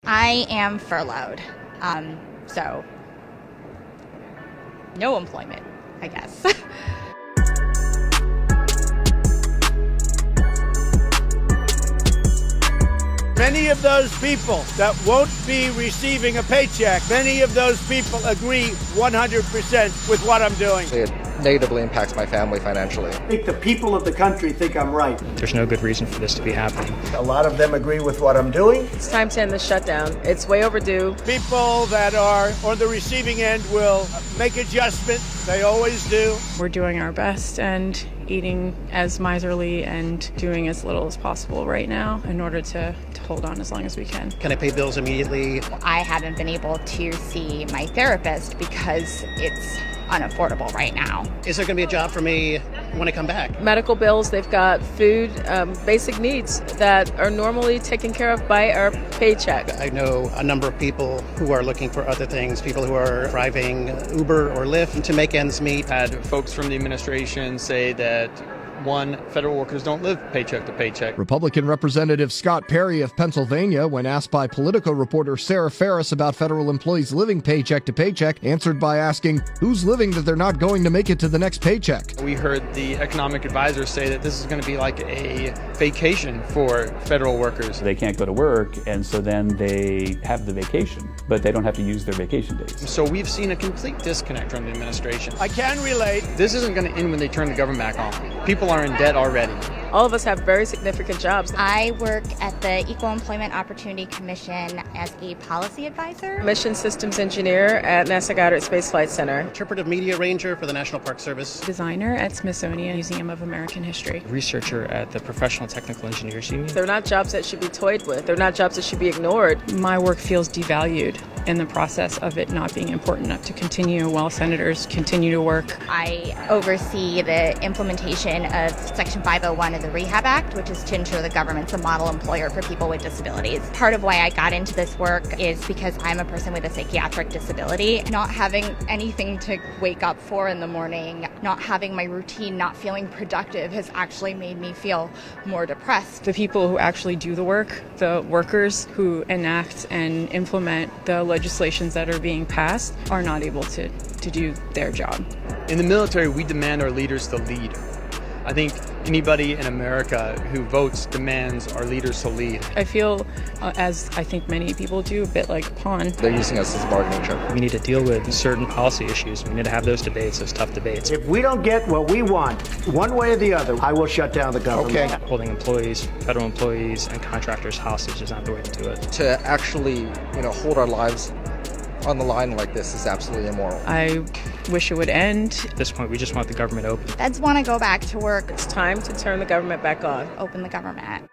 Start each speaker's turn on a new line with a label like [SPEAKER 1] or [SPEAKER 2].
[SPEAKER 1] I am furloughed, so no employment, I guess.
[SPEAKER 2] Many of those people that won't be receiving a paycheck, many of those people agree 100% with what I'm doing.
[SPEAKER 3] It negatively impacts my family financially.
[SPEAKER 2] I think the people of the country think I'm right.
[SPEAKER 4] There's no good reason for this to be happening.
[SPEAKER 2] A lot of them agree with what I'm doing.
[SPEAKER 5] It's time to end the shutdown. It's way overdue.
[SPEAKER 2] People that are on the receiving end will make adjustments. They always do.
[SPEAKER 6] We're doing our best and eating as miserly and doing as little as possible right now in order to hold on as long as we can.
[SPEAKER 7] Can I pay bills immediately?
[SPEAKER 1] I haven't been able to see my therapist because it's unaffordable right now.
[SPEAKER 7] Is there going to be a job for me when I come back?
[SPEAKER 5] Medical bills, they've got food, basic needs that are normally taken care of by our paycheck.
[SPEAKER 7] I know a number of people who are looking for other things, people who are driving Uber or Lyft to make ends meet.
[SPEAKER 8] Had folks from the administration say that federal workers don't live paycheck to paycheck.
[SPEAKER 9] Republican Representative Scott Perry of Pennsylvania, when asked by Politico reporter Sarah Ferris about federal employees living paycheck to paycheck, answered by asking, who's living that they're not going to make it to the next paycheck?
[SPEAKER 8] We heard the economic advisors say that this is going to be like a vacation for federal workers.
[SPEAKER 10] They can't go to work, and so then they have the vacation, but they don't have to use their vacation days.
[SPEAKER 8] So we've seen a complete disconnect from the administration.
[SPEAKER 2] I can relate.
[SPEAKER 8] This isn't going to end when they turn the government back on. People are in debt already.
[SPEAKER 5] All of us have very significant jobs.
[SPEAKER 1] I work at the Equal Employment Opportunity Commission as a policy advisor.
[SPEAKER 5] Mission systems engineer at NASA Goddard Space Flight Center.
[SPEAKER 7] Interpretive media ranger for the National Park Service.
[SPEAKER 6] Designer at Smithsonian Museum of American History.
[SPEAKER 4] Researcher at the Professional Technical Engineers Union.
[SPEAKER 5] They're not jobs that should be toyed with. They're not jobs that should be ignored.
[SPEAKER 6] My work feels devalued in the process of it not being important enough to continue while senators continue to work.
[SPEAKER 1] I oversee the implementation of Section 501 of the Rehab Act, which is to ensure the government's a model employer for people with disabilities. Part of why I got into this work is because I'm a person with a psychiatric disability. Not having anything to wake up for in the morning, not having my routine, not feeling productive has actually made me feel more depressed.
[SPEAKER 6] The people who actually do the work, the workers who enact and implement the legislations that are being passed, are not able to do their job.
[SPEAKER 8] In the military, we demand our leaders to lead. I think anybody in America who votes demands our leaders to lead.
[SPEAKER 6] I feel, as I think many people do, a bit like a pawn.
[SPEAKER 3] They're using us as a bargaining chip.
[SPEAKER 4] We need to deal with certain policy issues. We need to have those debates, those tough debates.
[SPEAKER 2] If we don't get what we want, one way or the other, I will shut down the government.
[SPEAKER 3] Okay.
[SPEAKER 4] Holding employees, federal employees, and contractors hostage is not the way to do it.
[SPEAKER 3] To actually, hold our lives on the line like this is absolutely immoral.
[SPEAKER 6] I wish it would end.
[SPEAKER 4] At this point, we just want the government open.
[SPEAKER 1] Feds want to go back to work.
[SPEAKER 5] It's time to turn the government back on.
[SPEAKER 1] Open the government.